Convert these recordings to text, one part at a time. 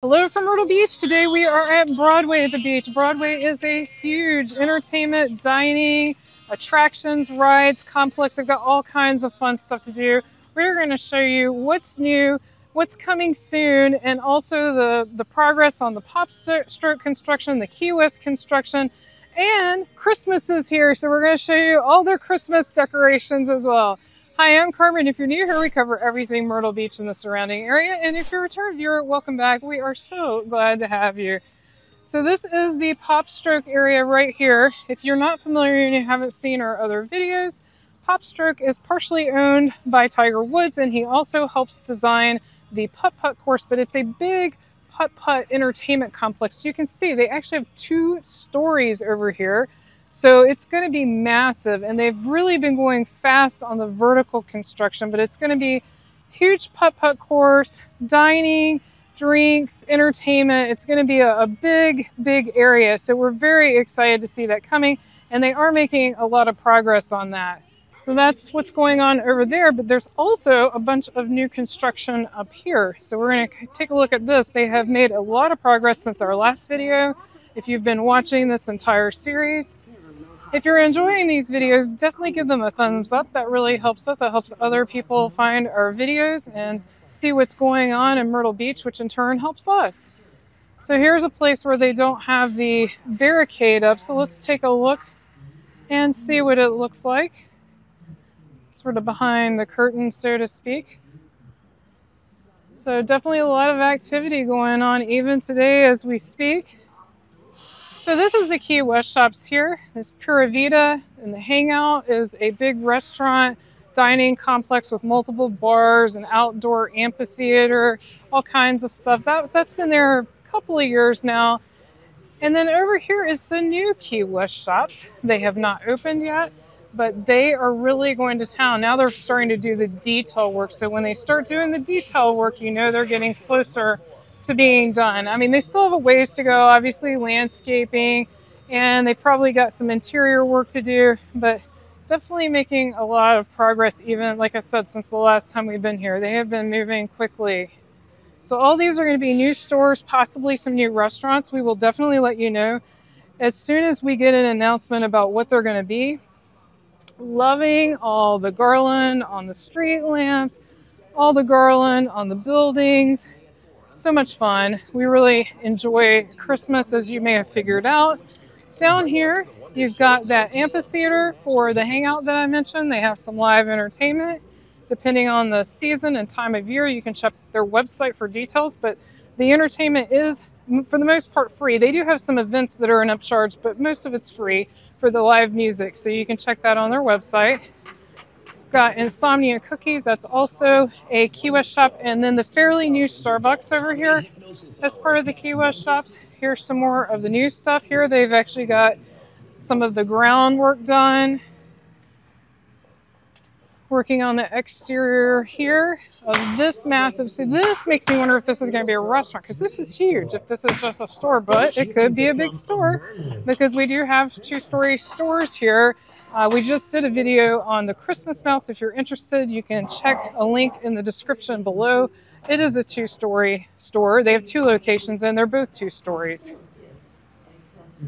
Hello from Myrtle Beach. Today we are at Broadway at the beach. Broadway is a huge entertainment, dining, attractions, rides, complex. They've got all kinds of fun stuff to do. We're going to show you what's new, what's coming soon, and also the progress on the PopStroke construction, the Key West construction, and Christmas is here. So we're going to show you all their Christmas decorations as well. Hi, I'm Carmen. If you're new here, we cover everything Myrtle Beach and the surrounding area. And if you're a return viewer, welcome back. We are so glad to have you. So this is the PopStroke area right here. If you're not familiar and you haven't seen our other videos, PopStroke is partially owned by Tiger Woods, and he also helps design the putt-putt course, but it's a big putt-putt entertainment complex. You can see they actually have 2 stories over here. So it's going to be massive, and they've really been going fast on the vertical construction, but it's going to be huge putt-putt course, dining, drinks, entertainment. It's going to be a big, big area. So we're very excited to see that coming, and they are making a lot of progress on that. So that's what's going on over there, but there's also a bunch of new construction up here. So we're going to take a look at this. They have made a lot of progress since our last video. If you've been watching this entire series, if you're enjoying these videos, definitely give them a thumbs up. That really helps us. It helps other people find our videos and see what's going on in Myrtle Beach, which in turn helps us. So here's a place where they don't have the barricade up. So let's take a look and see what it looks like. Sort of behind the curtain, so to speak. So definitely a lot of activity going on even today as we speak. So this is the Key West shops here. There's Pura Vida, and the Hangout is a big restaurant, dining complex with multiple bars, an outdoor amphitheater, all kinds of stuff. That's been there a couple of years now. And then over here is the new Key West shops. They have not opened yet, but they are really going to town. Now they're starting to do the detail work. So when they start doing the detail work, you know they're getting closer to being done. I mean, they still have a ways to go, obviously landscaping, and they probably got some interior work to do, but definitely making a lot of progress, even, like I said, since the last time we've been here. They have been moving quickly. So all these are going to be new stores, possibly some new restaurants. We will definitely let you know as soon as we get an announcement about what they're going to be. Loving all the garland on the street lamps, all the garland on the buildings. So much fun. We really enjoy Christmas, as you may have figured out. Down here, you've got that amphitheater for the Hangout that I mentioned. They have some live entertainment. Depending on the season and time of year, you can check their website for details, but the entertainment is, for the most part, free. They do have some events that are an upcharge, but most of it's free for the live music, so you can check that on their website. Got Insomnia Cookies, that's also a Key West shop, and then the fairly new Starbucks over here as part of the Key West shops. Here's some more of the new stuff here. They've actually got some of the groundwork done. Working on the exterior here of this massive, see, this makes me wonder if this is going to be a restaurant, because this is huge. If this is just a store, but it could be a big store, because we do have 2-story stores here. We just did a video on the Christmas mouse. If you're interested, you can check a link in the description below. It is a 2-story store. They have 2 locations, and they're both 2 stories.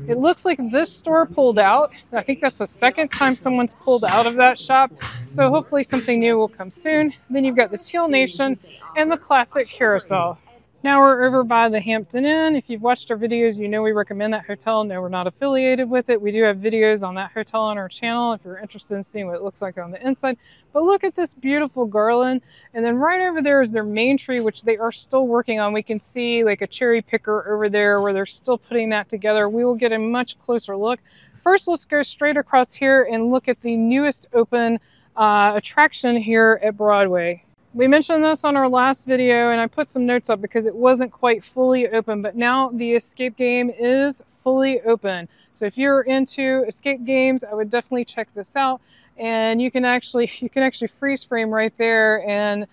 It looks like this store pulled out. I think that's the second time someone's pulled out of that shop. So hopefully something new will come soon. Then you've got the Teal Nation and the Classic Carousel. Now we're over by the Hampton Inn. If you've watched our videos, you know we recommend that hotel. No, we're not affiliated with it. We do have videos on that hotel on our channel if you're interested in seeing what it looks like on the inside. But look at this beautiful garland. And then right over there is their main tree, which they are still working on. We can see like a cherry picker over there where they're still putting that together. We will get a much closer look. First, let's go straight across here and look at the newest open attraction here at Broadway. We mentioned this on our last video, and I put some notes up because it wasn't quite fully open, but now the escape game is fully open. So if you're into escape games, I would definitely check this out. And you can actually freeze frame right there and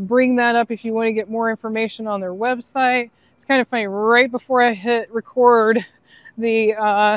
bring that up if you want to get more information on their website. It's kind of funny, right before I hit record, the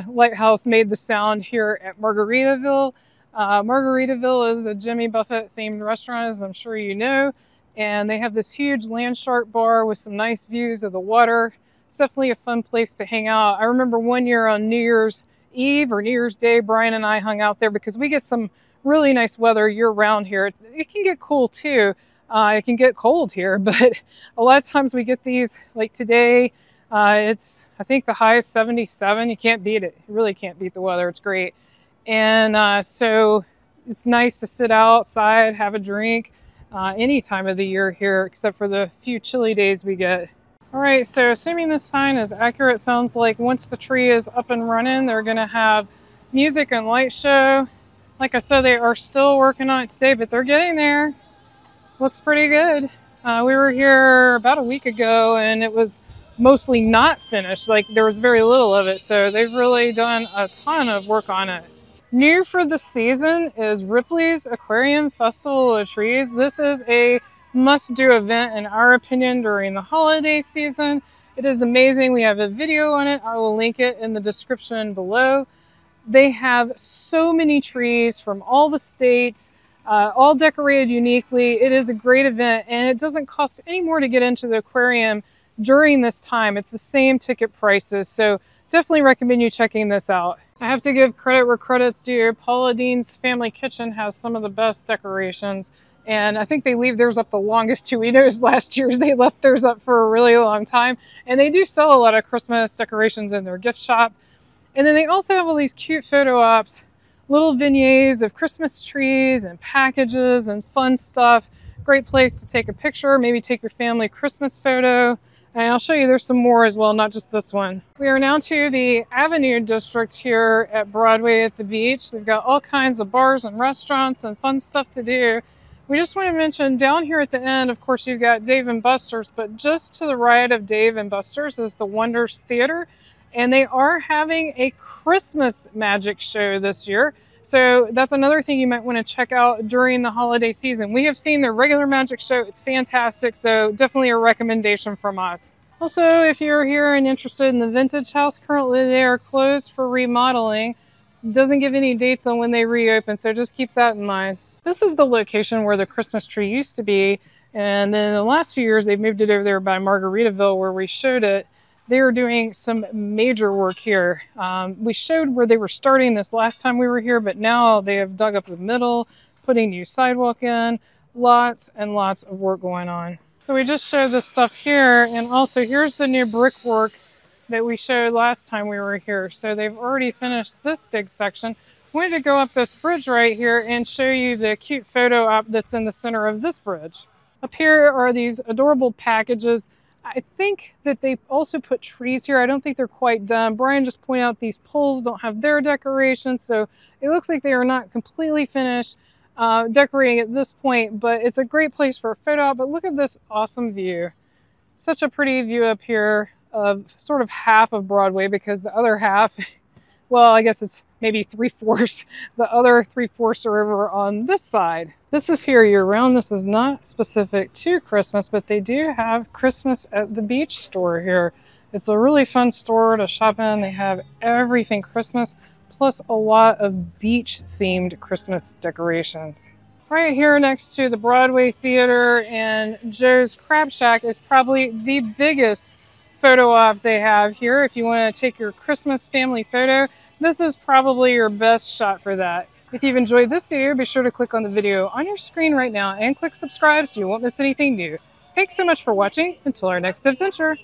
lighthouse made the sound here at Margaritaville. Margaritaville is a Jimmy Buffett themed restaurant, as I'm sure you know, and they have this huge land shark bar with some nice views of the water. It's definitely a fun place to hang out. I remember one year on New Year's Eve or New Year's Day, Brian and I hung out there because we get some really nice weather year-round here. It can get cool too. It can get cold here, but a lot of times we get these, like today, it's, I think the high is 77. You can't beat it. You really can't beat the weather. It's great. And so it's nice to sit outside, have a drink any time of the year here, except for the few chilly days we get. All right, so assuming this sign is accurate, sounds like once the tree is up and running, they're going to have music and light show. Like I said, they are still working on it today, but they're getting there. Looks pretty good. We were here about a week ago, and it was mostly not finished. Like, there was very little of it, so they've really done a ton of work on it. New for the season is Ripley's Aquarium Festival of Trees. This is a must-do event in our opinion during the holiday season. It is amazing. We have a video on it. I will link it in the description below. They have so many trees from all the states, all decorated uniquely. It is a great event, and it doesn't cost any more to get into the aquarium during this time. It's the same ticket prices, so definitely recommend you checking this out. I have to give credit where credit's due. Paula Dean's Family Kitchen has some of the best decorations. And I think they leave theirs up the longest too. We noticed last year they left theirs up for a really long time. And they do sell a lot of Christmas decorations in their gift shop. And then they also have all these cute photo ops, little vignettes of Christmas trees and packages and fun stuff. Great place to take a picture, maybe take your family Christmas photo. And I'll show you there's some more as well, not just this one. We are now to the Avenue District here at Broadway at the beach. They've got all kinds of bars and restaurants and fun stuff to do. We just want to mention down here at the end, of course, you've got Dave & Buster's, but just to the right of Dave & Buster's is the Wonders Theater, and they are having a Christmas magic show this year. So that's another thing you might want to check out during the holiday season. We have seen their regular magic show. It's fantastic, so definitely a recommendation from us. Also, if you're here and interested in the Vintage House, currently they are closed for remodeling. It doesn't give any dates on when they reopen, so just keep that in mind. This is the location where the Christmas tree used to be, and then in the last few years they've moved it over there by Margaritaville where we showed it. They were doing some major work here. We showed where they were starting this last time we were here, but now they have dug up the middle, putting new sidewalk in, lots and lots of work going on. So we just showed this stuff here, and also here's the new brickwork that we showed last time we were here. So they've already finished this big section. I wanted to go up this bridge right here and show you the cute photo op that's in the center of this bridge. Up here are these adorable packages. I think that they also put trees here. I don't think they're quite done. Brian just pointed out these poles don't have their decorations, so it looks like they are not completely finished decorating at this point, but it's a great place for a photo op. But look at this awesome view. Such a pretty view up here of sort of half of Broadway, because the other half, well, I guess it's maybe 3/4. The other 3/4 are over on this side. This is here year-round. This is not specific to Christmas, but they do have Christmas at the Beach store here. It's a really fun store to shop in. They have everything Christmas, plus a lot of beach-themed Christmas decorations. Right here next to the Broadway Theater and Joe's Crab Shack is probably the biggest photo op they have here. If you want to take your Christmas family photo, this is probably your best shot for that. If you've enjoyed this video, be sure to click on the video on your screen right now and click subscribe so you won't miss anything new. Thanks so much for watching. Until our next adventure.